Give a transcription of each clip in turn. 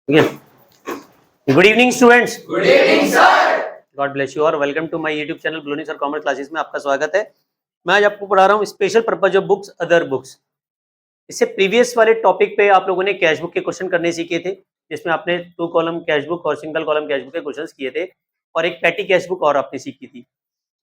ठीक है। Good evening students. Good evening sir. God bless you और welcome to my YouTube channel ब्लूनी sir commerce classes में आपका स्वागत है। मैं आज आपको पढ़ा रहा हूँ special purpose of books other books. इससे प्रीवियस वाले टॉपिक पे आप लोगों ने कैश बुक के क्वेश्चन करने सीखे थे, जिसमें आपने 2 कॉलम कैश बुक और सिंगल कॉलम कैश बुक के क्वेश्चन किए थे और एक पैटी कैश बुक और आपने सीखी थी।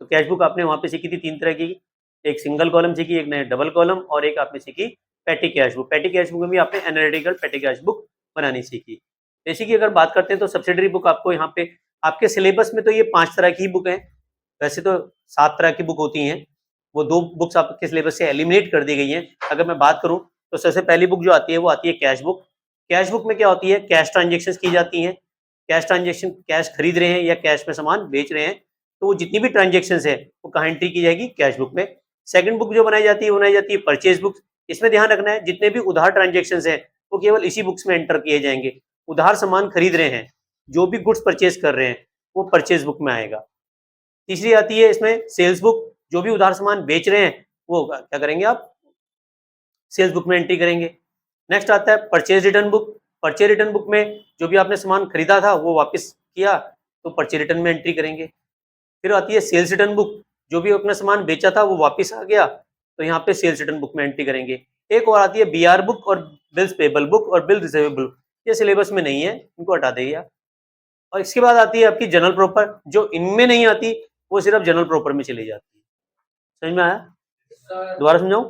तो कैश बुक आपने वहाँ पे सीखी थी 3 तरह की, एक सिंगल कॉलम सीखी, एक ने डबल कॉलम और एक आपने सीखी petty cash book. Petty cash book में भी आपने एनालिटिकल पैटी कैश बुक बनानी सीखी। जैसे कि अगर बात करते हैं तो सब्सिडरी बुक आपको यहाँ पे आपके सिलेबस में तो ये 5 तरह की बुक हैं। वैसे तो 7 तरह की बुक होती हैं, वो 2 बुक्स आपके सिलेबस से एलिमिनेट कर दी गई हैं। अगर मैं बात करूँ तो सबसे पहली बुक जो आती है वो आती है कैश बुक। कैश बुक में क्या होती है, कैश ट्रांजेक्शन्स की जाती हैं। कैश ट्रांजेक्शन, कैश खरीद रहे हैं या कैश में सामान बेच रहे हैं, तो वो जितनी भी ट्रांजेक्शन्स है वो कहाँ एंट्री की जाएगी, कैश बुक में। सेकंड बुक जो बनाई जाती है वो बनाई जाती है परचेज बुक। इसमें ध्यान रखना है जितने भी उधार ट्रांजेक्शन्स हैं वो केवल इसी बुक्स में एंटर किए जाएंगे। उधार सामान खरीद रहे हैं, जो भी गुड्स परचेज कर रहे हैं वो परचेज बुक में आएगा। तीसरी आती है इसमें सेल्स बुक, जो भी उधार सामान बेच रहे हैं वो क्या करेंगे आप, सेल्स बुक में एंट्री करेंगे। नेक्स्ट आता है purchase return book. Purchase return book में जो भी आपने सामान खरीदा था वो वापस किया तो परचेज रिटर्न में एंट्री करेंगे। फिर आती है सेल्स रिटर्न बुक, जो भी अपना सामान बेचा था वो वापस आ गया तो यहाँ पे सेल्स रिटर्न बुक में एंट्री करेंगे। एक और आती है बीआर बुक और बिल्स पेबल बुक और बिल रिसीवेबल। ये सिलेबस में नहीं है, इनको हटा देगा। और इसके बाद आती है आपकी जनरल प्रॉपर, जो इनमें नहीं आती वो सिर्फ जनरल प्रॉपर में चली जाती है। समझ में आया? दोबारा समझाऊं?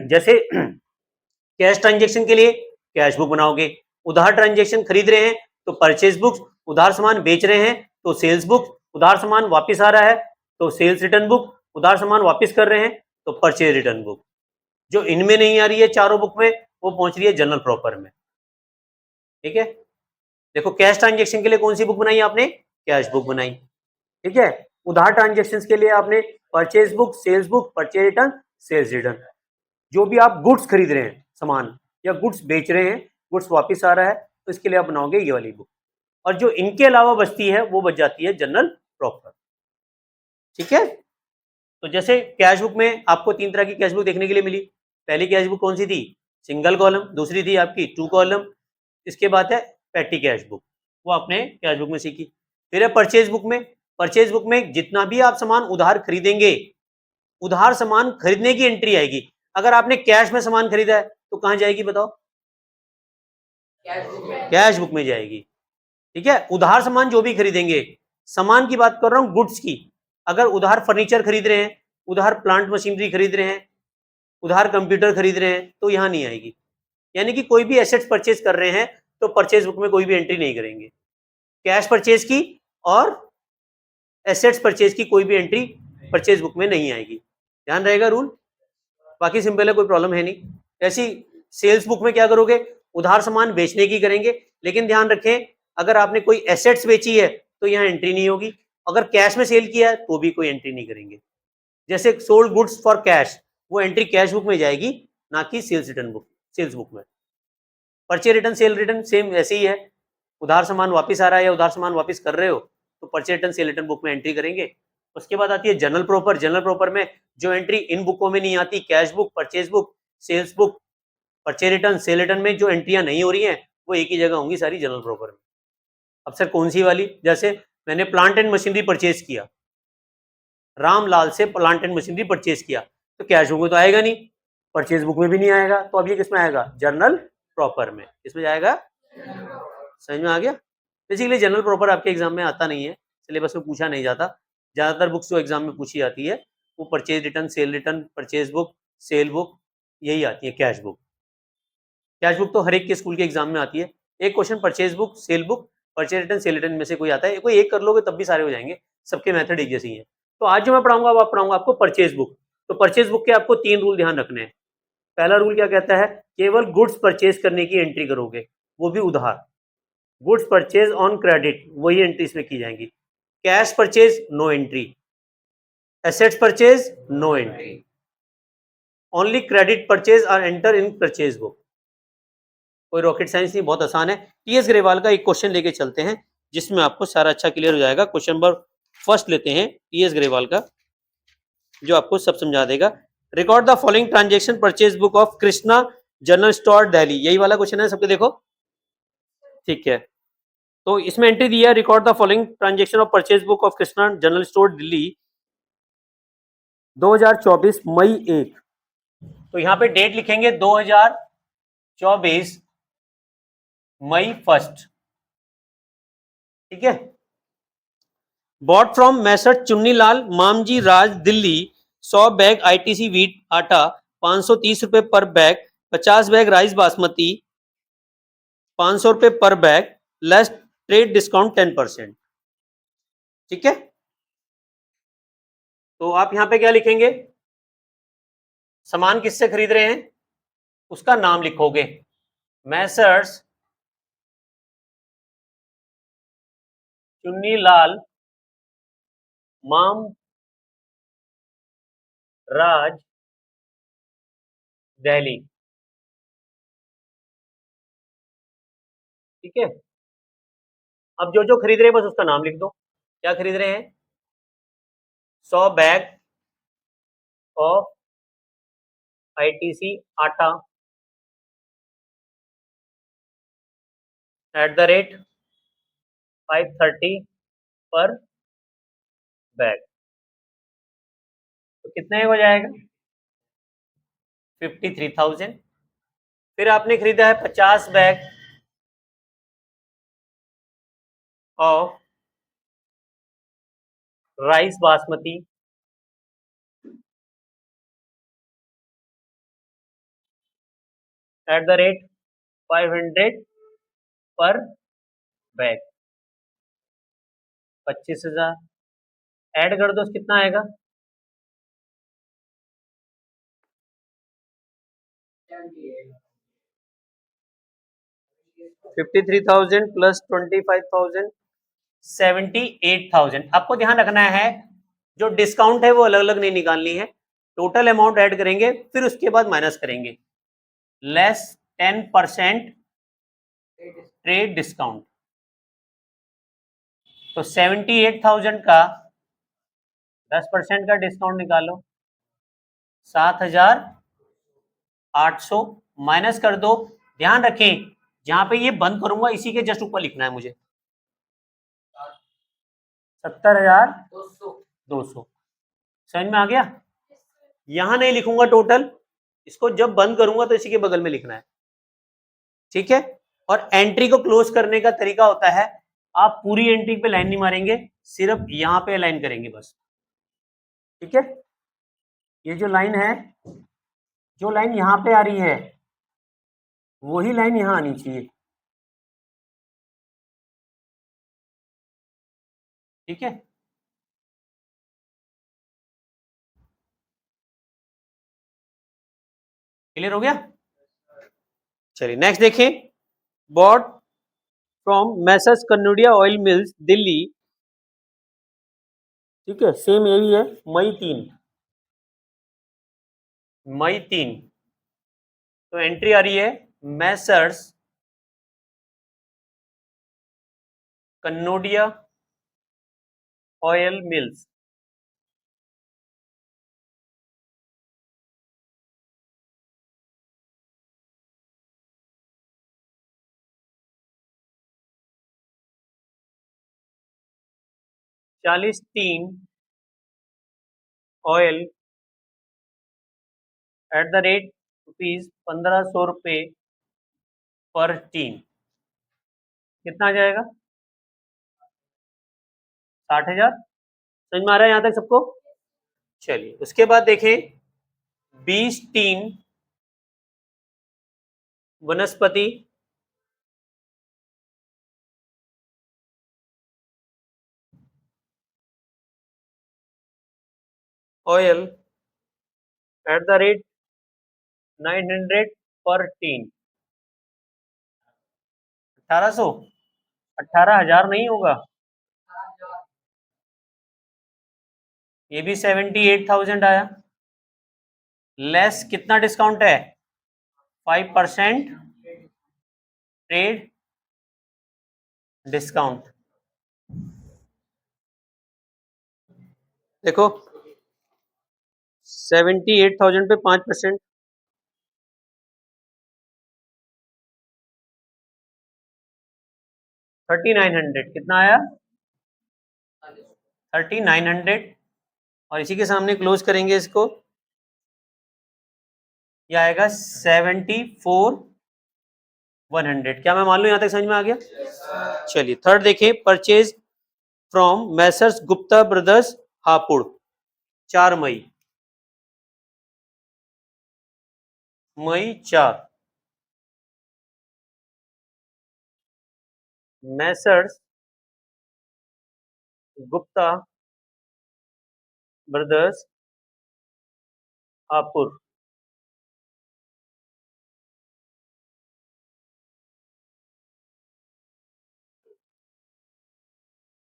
जैसे कैश ट्रांजेक्शन के लिए कैश बुक बनाओगे, उधार ट्रांजेक्शन खरीद रहे हैं तो परचेज बुक, उधार सामान बेच रहे हैं तो सेल्स बुक, उधार सामान वापस आ रहा है तो सेल्स रिटर्न बुक, उधार सामान वापस कर रहे हैं तो परचेज रिटर्न बुक। जो इनमें नहीं आ रही है चारों बुक में वो पहुंच रही है जनरल प्रॉपर में। ठीक है, देखो कैश ट्रांजेक्शन के लिए कौन सी बुक बनाई आपने, कैश बुक बनाई। ठीक है, उधार ट्रांजेक्शन के लिए आपने purchase book, sales book, purchase return, sales return. जो भी आप गुड्स खरीद रहे हैं सामान या गुड्स बेच रहे हैं, गुड्स वापस आ रहा है तो इसके लिए आप बनाओगे ये वाली बुक। और जो इनके अलावा बचती है वो बच जाती है जनरल प्रॉपर। ठीक है, तो जैसे कैश बुक में आपको 3 तरह की कैश बुक देखने के लिए मिली। पहली कैश बुक कौन सी थी, सिंगल कॉलम। दूसरी थी आपकी 2 कॉलम। इसके बाद है पैटी कैश बुक, वो आपने कैश बुक में सीखी। फिर है परचेज बुक में। परचेज बुक में जितना भी आप सामान उधार खरीदेंगे, उधार सामान खरीदने की एंट्री आएगी। अगर आपने कैश में सामान खरीदा है तो कहां जाएगी बताओ, कैश बुक में जाएगी। ठीक है, उधार सामान जो भी खरीदेंगे, सामान की बात कर रहा हूं, गुड्स की। अगर उधार फर्नीचर खरीद रहे हैं, उधार प्लांट मशीनरी खरीद रहे हैं, उधार कंप्यूटर खरीद रहे हैं तो यहां नहीं आएगी। यानी कि कोई भी एसेट्स परचेज कर रहे हैं तो परचेज बुक में कोई भी एंट्री नहीं करेंगे। कैश परचेज की और एसेट्स परचेज की कोई भी एंट्री परचेज बुक में नहीं आएगी। ध्यान रहेगा रूल, बाकी सिंपल है, कोई प्रॉब्लम है नहीं। ऐसी सेल्स बुक में क्या करोगे, उधार सामान बेचने की करेंगे, लेकिन ध्यान रखें अगर आपने कोई एसेट्स बेची है तो यहाँ एंट्री नहीं होगी। अगर कैश में सेल किया है तो भी कोई एंट्री नहीं करेंगे। जैसे सोल्ड गुड्स फॉर कैश, वो एंट्री कैश बुक में जाएगी, ना कि sales return book, sales book में। Purchase return, sale return same ऐसे ही है। उधार सामान वापस आ रहा है या उधार सामान वापस कर रहे हो तो purchase return, sale return book में एंट्री करेंगे। उसके बाद आती है जनरल प्रॉपर। जनरल प्रॉपर में जो एंट्री इन बुकों में नहीं आती, cash book, purchase book, sales book, purchase return, sale return में जो एंट्रियां नहीं हो रही हैं वो एक ही जगह होंगी सारी जनरल प्रॉपर में। अब सर कौन सी वाली, जैसे मैंने प्लांट एंड मशीनरी परचेज किया, रामलाल से प्लांट एंड मशीनरी परचेज किया, तो कैश बुक में तो आएगा नहीं, परचेज बुक में भी नहीं आएगा, तो अब ये किसमें आएगा, जनरल प्रॉपर में। किसमें जाएगा, समझ में आ गया? बेसिकली जनरल प्रॉपर आपके एग्जाम में आता नहीं है, सिलेबस में पूछा नहीं जाता। ज्यादातर बुक्स जो एग्जाम में पूछी जाती है वो purchase return, sale return, purchase book, cell book, यही आती है। कैश बुक, कैश बुक तो हर एक के स्कूल के एग्जाम में आती है। एक question purchase book, cell book, purchase return, sale return में से कोई आता है, कोई एक कर लोगे तब भी सारे हो जाएंगे, सबके मेथड एक जैसे ही है। तो आज जो मैं पढ़ाऊंगा वो पढ़ाऊंगा आपको परचेज बुक। तो परचेज बुक के आपको 3 रूल ध्यान रखने हैं। पहला रूल क्या कहता है, केवल गुड्स परचेज करने की एंट्री करोगे, वो भी उधार। गुड्स परचेज ऑन क्रेडिट, वही एंट्री इसमें की जाएंगी। Cash purchase no entry, assets purchase no entry, only credit purchase are enter in purchase book. कोई रॉकेट साइंस नहीं, बहुत आसान है। टीएस ग्रेवाल का एक क्वेश्चन लेके चलते हैं जिसमें आपको सारा अच्छा क्लियर हो जाएगा। क्वेश्चन नंबर फर्स्ट लेते हैं टीएस ग्रेवाल का, जो आपको सब समझा देगा। Record the following transaction purchase book of Krishna general store Delhi, यही वाला क्वेश्चन है सबके। देखो ठीक है, तो इसमें एंट्री दिया है, record the following transaction of purchase book of Krishna general store Delhi 2024 मई 1। तो यहाँ पे डेट लिखेंगे 2024 मई 1। ठीक है। Bought from messrs Chunnilal Mamji Raj Delhi 100 bag ITC wheat आटा 530 रुपए पर बैग, 50 बैग राइस बासमती 500 रुपए पर बैग, लेस ट्रेड डिस्काउंट 10%। ठीक है, तो आप यहां पे क्या लिखेंगे, सामान किससे खरीद रहे हैं उसका नाम लिखोगे, मैसर्स चुन्नीलाल माम राज दिल्ली। ठीक है, अब जो जो खरीद रहे हैं बस उसका नाम लिख दो। क्या खरीद रहे हैं, 100 बैग ऑफ आईटीसी आटा एट द रेट 530 पर बैग, तो कितने हो जाएगा 53,000। फिर आपने खरीदा है 50 bag of rice basmati eight the rate 500 पर बैग, 25,000 ऐड कर दो, कितना आएगा 53,000 प्लस 25,000 78,000। आपको ध्यान रखना है जो डिस्काउंट है वो अलग अलग नहीं निकालनी है, टोटल अमाउंट ऐड करेंगे फिर उसके बाद माइनस करेंगे, लेस 10% ट्रेड डिस्काउंट। तो 78,000 का 10% का डिस्काउंट निकालो, 7,800 माइनस कर दो। ध्यान रखें जहां पे ये बंद करूंगा इसी के जस्ट ऊपर लिखना है मुझे, 70,200। समझ में आ गया, यहां नहीं लिखूंगा टोटल, इसको जब बंद करूंगा तो इसी के बगल में लिखना है। ठीक है, और एंट्री को क्लोज करने का तरीका होता है, आप पूरी एंट्री पे लाइन नहीं मारेंगे, सिर्फ यहां पे लाइन करेंगे बस। ठीक है, ये जो लाइन है, जो लाइन यहां पे आ रही है वही लाइन यहां आनी चाहिए। ठीक है, क्लियर हो गया। चलिए नेक्स्ट देखें, bought from messrs Kannodia oil mills Delhi. ठीक है, सेम यही है, मई 3। तो एंट्री आ रही है मैसर्स कन्नोडिया ऑयल मिल्स, चालीस tin oil eight the rate rupees 1,500 पर टीन, कितना आ जाएगा 60,000। समझ में आ रहा है यहां तक सबको। चलिए उसके बाद देखें, 20 टीन वनस्पति ऑयल एट द रेट 900 पर टीन, 1800, 18,000 नहीं होगा, ये भी 78,000 आया, लेस कितना डिस्काउंट है 5% ट्रेड डिस्काउंट। देखो 78,000 पे 5%, 3900 कितना आया? 3900 और इसी के सामने क्लोज करेंगे इसको, ये आएगा 74,100। क्या मैं मान लूं? यहां तक समझ में आ गया? चलिए थर्ड देखिए, purchase from messrs Gupta brothers Hapur 4 May 4। Messrs Gupta brothers Hapur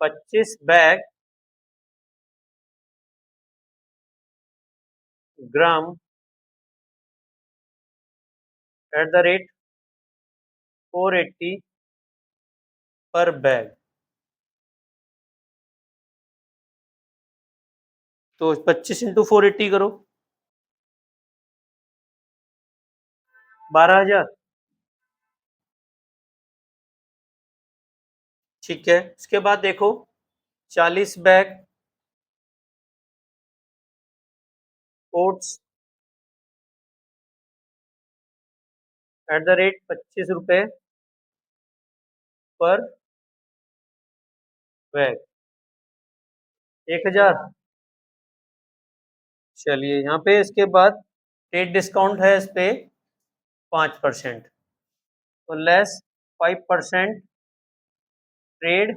25 bag gram at the rate 480 per bag. तो 25 इंटू 480 करो, 12,000। ठीक है, उसके बाद देखो 40 bag oats eight the rate 25 रुपए पर बैग, 1,000। चलिए यहाँ पे इसके बाद ट्रेड डिस्काउंट है इस पे 5%, तो लेस 5% ट्रेड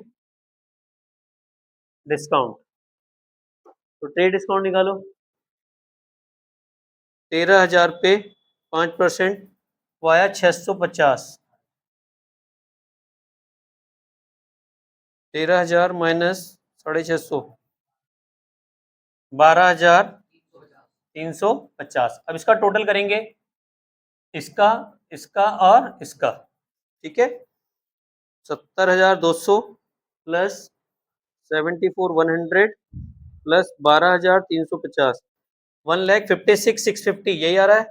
डिस्काउंट। तो ट्रेड डिस्काउंट निकालो, 13,000 पे 5% वाया 650। 13,000 माइनस 650, 12,350। अब इसका टोटल करेंगे, इसका, इसका और इसका। ठीक है, 70,200 प्लस 74,100 प्लस 12,350, 1,56,650 यही आ रहा है।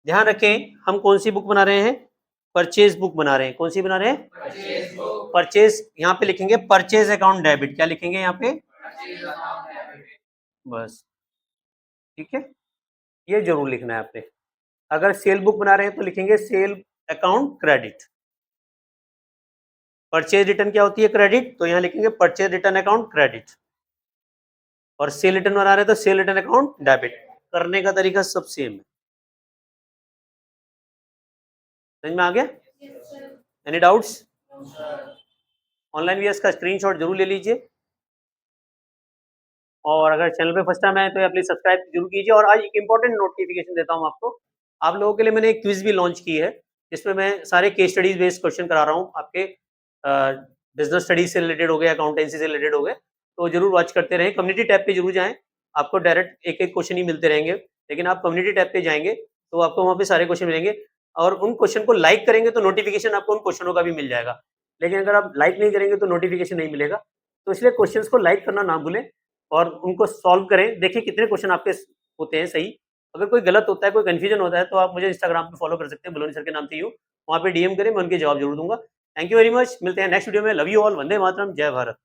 ध्यान रखें हम कौन सी बुक बना रहे हैं? परचेज बुक बना रहे हैं। कौन सी बना रहे हैं? परचेज। यहाँ पे लिखेंगे परचेज अकाउंट डेबिट। क्या लिखेंगे यहाँ पे? बस, ठीक है, ये जरूर लिखना है आपने। अगर सेल बुक बना रहे हैं तो लिखेंगे sale account credit. Purchase return क्या होती है? क्रेडिट। तो यहाँ लिखेंगे परचेज रिटर्न अकाउंट क्रेडिट। और सेल रिटर्न बना रहे हैं तो सेल रिटर्न अकाउंट डेबिट। करने का तरीका सब सेम है। समझ में आ गया? Any doubts? ऑनलाइन वीएस का स्क्रीनशॉट जरूर ले लीजिए, और अगर चैनल पे फर्स्ट टाइम आए तो प्लीज सब्सक्राइब जरूर कीजिए। और आज एक इंपॉर्टेंट नोटिफिकेशन देता हूँ आपको, आप लोगों के लिए मैंने एक क्विज भी लॉन्च की है, जिसमें मैं सारे केस स्टडीज बेस्ड क्वेश्चन करा रहा हूँ आपके। बिजनेस स्टडीज से रिलेटेड हो गए, अकाउंटेंसी से रिलेटेड हो गए, तो जरूर वॉच करते रहें। कम्युनिटी टैब पे जरूर जाएं, आपको डायरेक्ट एक एक क्वेश्चन ही मिलते रहेंगे, लेकिन आप कम्युनिटी टैब पे जाएंगे तो आपको वहाँ पे सारे क्वेश्चन मिलेंगे, और उन क्वेश्चन को लाइक करेंगे तो नोटिफिकेशन आपको उन क्वेश्चनों का भी मिल जाएगा। लेकिन अगर आप लाइक नहीं करेंगे तो नोटिफिकेशन नहीं मिलेगा। तो इसलिए क्वेश्चंस को लाइक करना ना भूलें और उनको सॉल्व करें। देखिए कितने क्वेश्चन आपके होते हैं सही। अगर कोई गलत होता है, कोई कंफ्यूजन होता है, तो आप मुझे इंस्टाग्राम पे फॉलो कर सकते हैं, बलोनी सर के नाम से ही हूँ। वहाँ पे डीएम करें, मैं उनके जवाब जरूर दूंगा। थैंक यू वेरी मच, मिलते हैं नेक्स्ट वीडियो में। Love you all, Vande Mataram, जय भारत।